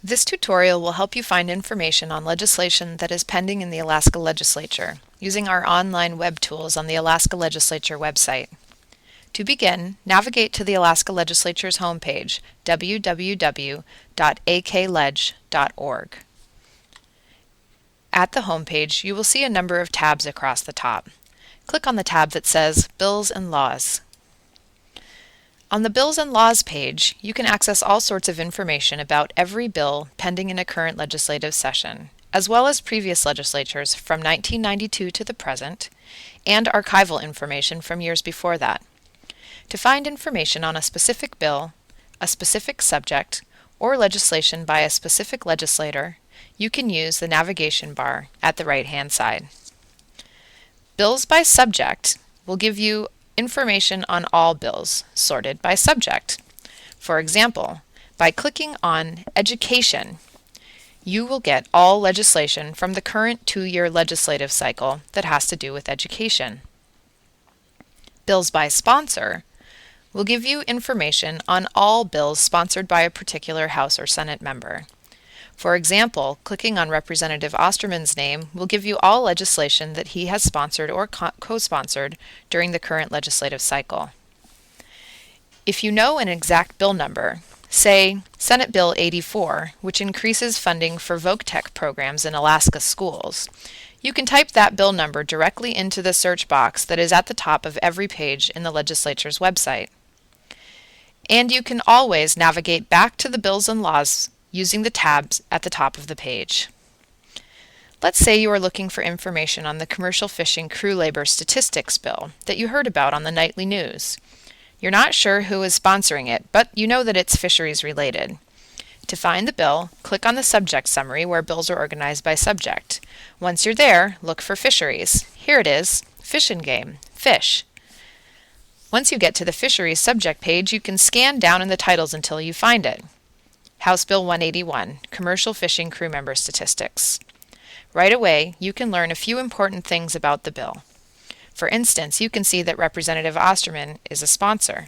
This tutorial will help you find information on legislation that is pending in the Alaska Legislature using our online web tools on the Alaska Legislature website. To begin, navigate to the Alaska Legislature's homepage, www.akleg.org. At the homepage, you will see a number of tabs across the top. Click on the tab that says Bills and Laws. On the Bills and Laws page, you can access all sorts of information about every bill pending in a current legislative session, as well as previous legislatures from 1992 to the present, and archival information from years before that. To find information on a specific bill, a specific subject, or legislation by a specific legislator, you can use the navigation bar at the right-hand side. Bills by subject will give you information on all bills, sorted by subject. For example, by clicking on Education, you will get all legislation from the current 2-year legislative cycle that has to do with education. Bills by sponsor will give you information on all bills sponsored by a particular House or Senate member. For example, clicking on Representative Osterman's name will give you all legislation that he has sponsored or co-sponsored during the current legislative cycle. If you know an exact bill number, say Senate Bill 84, which increases funding for VOC-Tech programs in Alaska schools, you can type that bill number directly into the search box that is at the top of every page in the legislature's website. And you can always navigate back to the Bills and Laws using the tabs at the top of the page. Let's say you are looking for information on the commercial fishing crew labor statistics bill that you heard about on the nightly news. You're not sure who is sponsoring it, but you know that it's fisheries related. To find the bill, click on the subject summary where bills are organized by subject. Once you're there, look for fisheries. Here it is, Fish and Game, Fish. Once you get to the fisheries subject page, you can scan down in the titles until you find it. House Bill 181, Commercial Fishing Crew Member Statistics. Right away, you can learn a few important things about the bill. For instance, you can see that Representative Osterman is a sponsor.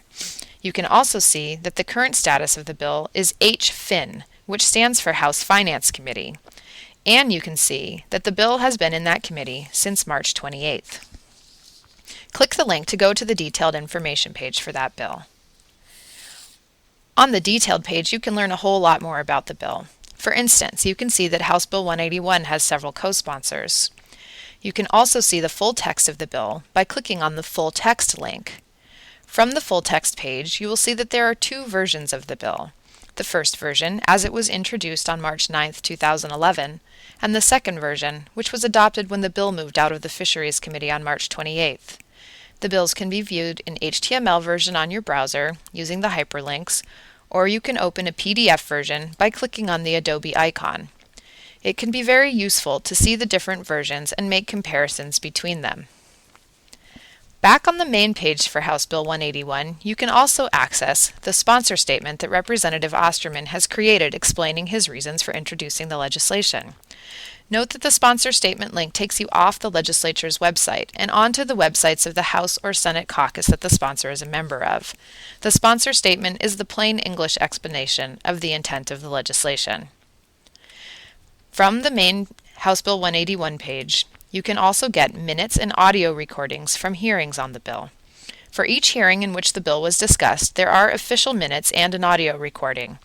You can also see that the current status of the bill is HFIN, which stands for House Finance Committee. And you can see that the bill has been in that committee since March 28th. Click the link to go to the detailed information page for that bill. On the detailed page, you can learn a whole lot more about the bill. For instance, you can see that House Bill 181 has several co-sponsors. You can also see the full text of the bill by clicking on the full text link. From the full text page, you will see that there are 2 versions of the bill. The first version, as it was introduced on March 9, 2011, and the second version, which was adopted when the bill moved out of the Fisheries Committee on March 28th. The bills can be viewed in HTML version on your browser using the hyperlinks, or you can open a PDF version by clicking on the Adobe icon. It can be very useful to see the different versions and make comparisons between them. Back on the main page for House Bill 181, you can also access the sponsor statement that Representative Osterman has created explaining his reasons for introducing the legislation. Note that the sponsor statement link takes you off the legislature's website and onto the websites of the House or Senate caucus that the sponsor is a member of. The sponsor statement is the plain English explanation of the intent of the legislation. From the main House Bill 181 page, you can also get minutes and audio recordings from hearings on the bill. For each hearing in which the bill was discussed, there are official minutes and an audio recording.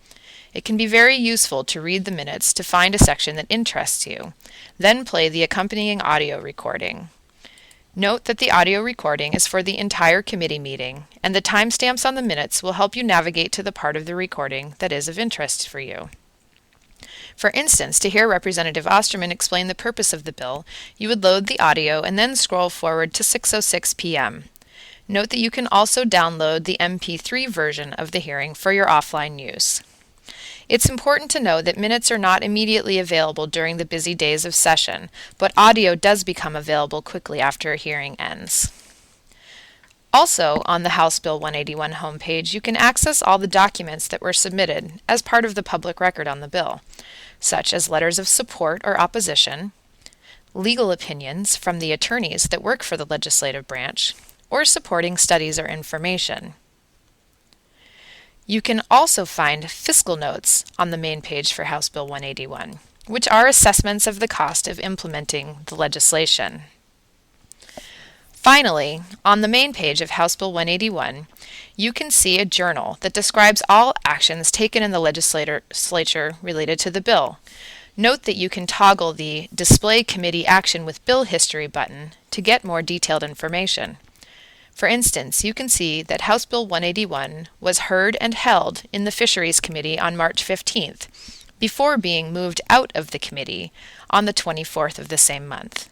It can be very useful to read the minutes to find a section that interests you, then play the accompanying audio recording. Note that the audio recording is for the entire committee meeting, and the timestamps on the minutes will help you navigate to the part of the recording that is of interest for you. For instance, to hear Representative Osterman explain the purpose of the bill, you would load the audio and then scroll forward to 6:06 p.m. Note that you can also download the MP3 version of the hearing for your offline use. It's important to know that minutes are not immediately available during the busy days of session, but audio does become available quickly after a hearing ends. Also, on the House Bill 181 homepage, you can access all the documents that were submitted as part of the public record on the bill, such as letters of support or opposition, legal opinions from the attorneys that work for the legislative branch, or supporting studies or information. You can also find fiscal notes on the main page for House Bill 181, which are assessments of the cost of implementing the legislation. Finally, on the main page of House Bill 181, you can see a journal that describes all actions taken in the legislature related to the bill. Note that you can toggle the Display Committee Action with Bill History button to get more detailed information. For instance, you can see that House Bill 181 was heard and held in the Fisheries Committee on March 15th, before being moved out of the committee on the 24th of the same month.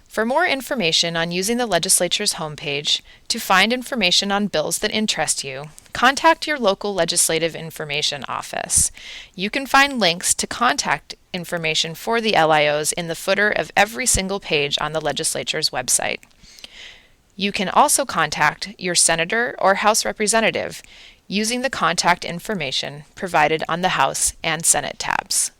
For more information on using the legislature's homepage to find information on bills that interest you, contact your local Legislative Information Office. You can find links to contact information for the LIOs in the footer of every single page on the legislature's website. You can also contact your senator or House representative using the contact information provided on the House and Senate tabs.